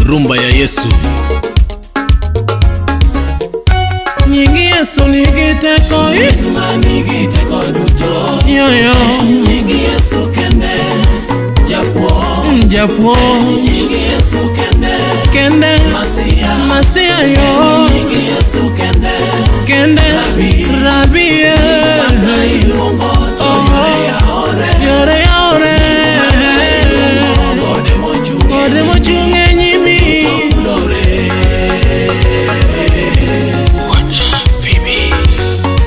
Rumba ya Yesu. Nyingi Yesu nigiteko, nigiteko duto. Yo yo. Nyingi Yesu kende, Japwo. Nyingi Yesu kende, Masia yo. Nyingi Yesu kende, Rabi yore yore. Gode mochunge nyimi.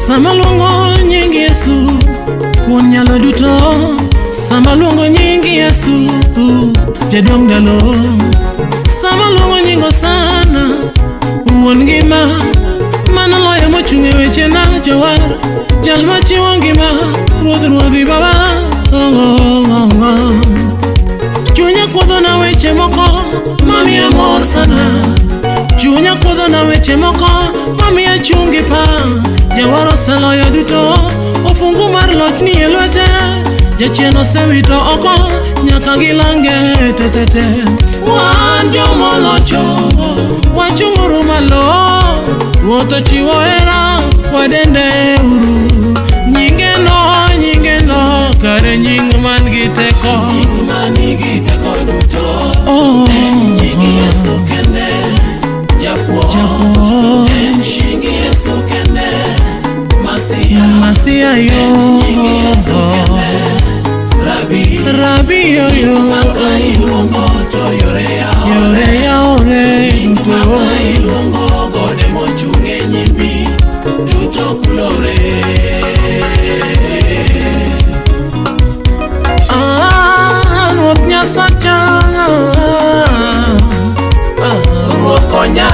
Sama luongo nyingi Yesu, won nyalo duto. Sama luongo nyingi Yesu, jadong dalo. Sama luongo nyingo sana, won ngima. Mana loya mochunge weche na jawar, jal machiwo ngima, ruodhi baba. Chunya kodho na weche moko, mami amor sana. Chunya kodho na weche moko, mami achungi pa. Jawaro saloyo duto, ofungu mar loch ni e lwete. Jachien osewito oko, nyaka gilange tetete. Wan jomolocho, wachung'uru malo. Ruoth ochiwo hera, wadende uru. Nyinge no, kare nying man gi teko. Nying man gi teko duto. Nyingi Yesu kende, Japwo. Nyingi Yesu kende, Masia yo. Nyingi Yesu kende, Rabi yo yo. Maka ilungo to yore yaore duto. Maka ilungo gode mochunge nyimi duto kulore. Ruoth Nyasacha, Ruoth konya,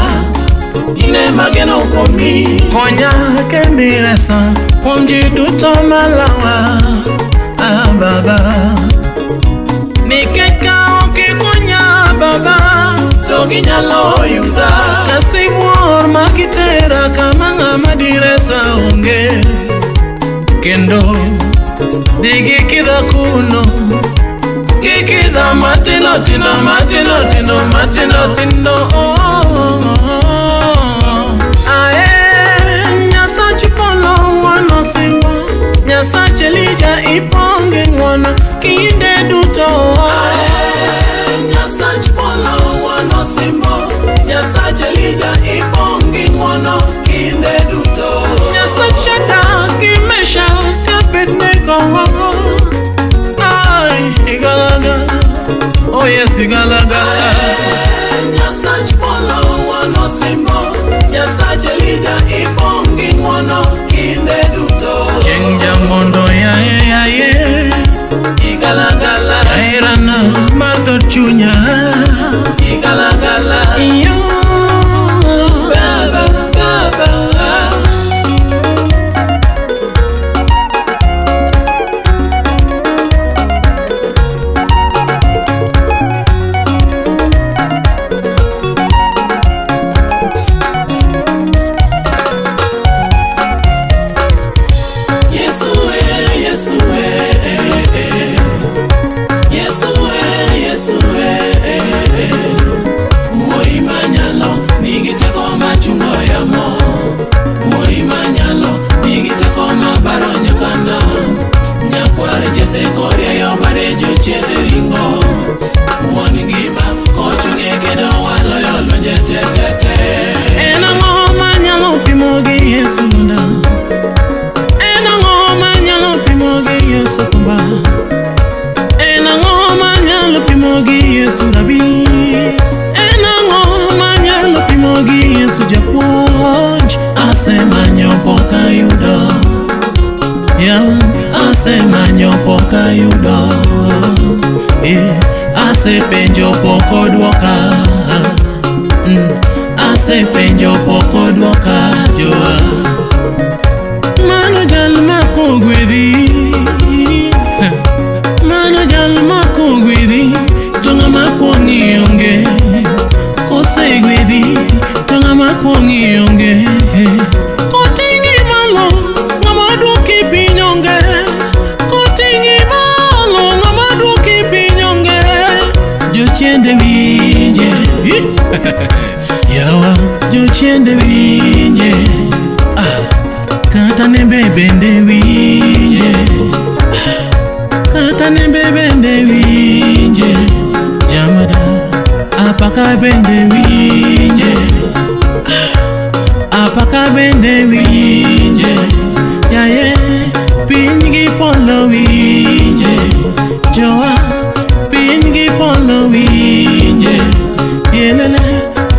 ine mageno kuomi. konya kendi resa kuom ji duto malawa. Baba, nikech ka ok ikonya Baba, to ginyalo yuda. kasibuor magitera kama ng'ama diresa onge. Kendo digikidha kuno, gikidha matino tindo. Ae Nyasach polo ng'wono simo, Nyasach Elija iponge ng'wono kinde duto. Ae Nyasach polo ng'wono simo, Nyasach Elija iponge ng'wono kinde duto. Nyasach Shadrach gi Meshach gi Abednego. Ai igalaga, oh yes igalaga. Nyasach polo ng'wono simo, Nyasach Elija iponge ng'wono kinde duto. Chieng' jamondo yaye, Igalagala, airana mar dhot chunya. igalagala, Iyo Baba. en ang'o manyalo pimo gi Yesu lunda? En ang'o manyalo pimo gi Yesu kumba? En ang'o manyalo pimo gi Yesu Rabi? En ang'o manyalo pimo gi Yesu Japuonj? Asemanyo pok ayudo, asemanyo pok ayudo. Asepenjo pok odwoka. Asepenjo pok odwoka joa. Mano jal makogwedhi, mano jal makogwedhi, to ng'ama kwong'i onge. Kosegwedhi to ng'ama kwong'i onge. Koting'i malo ng'ama dwoki piny onge. Koting'i malo ng'ama dwoki piny onge. Yawa jochiende winje, kata nembe bende winje, kata nembe bende winje, jamadar apaka bende winje, apaka bende winje, yaye pingi polo winje, joa pingi polo winje, yelele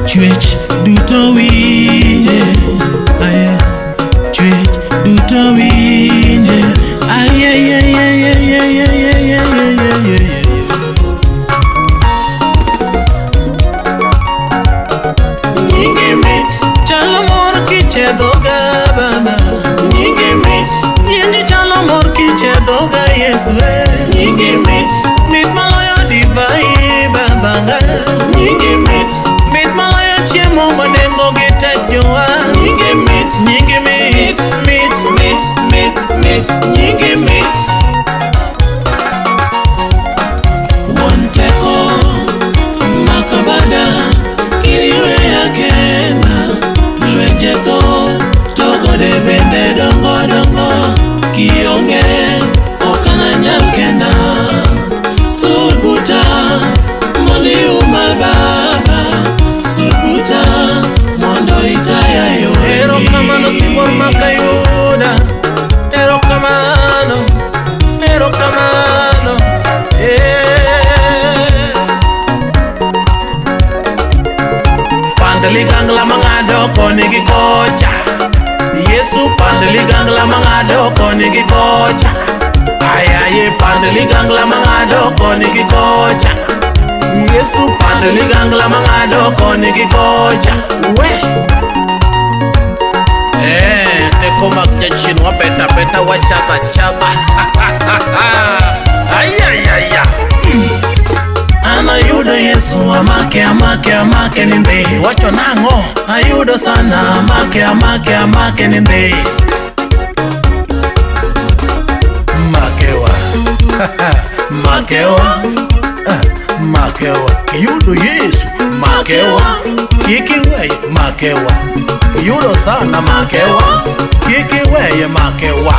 chwech duto winje, aye chwech duto winje, aye aye aye aye aye aye aye. Nyingi mit chalo mor kiche doga baba, nyingi mit nyingi chalo mor kiche doga Yesu, nyingi mit maloyo divai baba, nyingi mit maloyo chiemo manengo gi tek jowa, nyingi mit nyingi mit Monteko makabada kiriwe yakena lwenjeto togo de bende dongo dongo kionge okana nyakenda subuta moli umababa subuta mondo itaya yo ero kamano sibor makayuda ero kamano Pandali gangla mangado koni gi kocha, Yesu pandali gangla mangado koni gi kocha, ayaye pandali gangla mangado koni gi kocha, Yesu pandali gangla mangado koni gi kocha, we teko magja chinwa beta wachaba chaba ayayaya Ayudo Yesu amake ninde wacho nango ayudo sana amake ninde makewa ayudo Yesu makewa kikiweye makewa ayudo sana makewa kikiweye makewa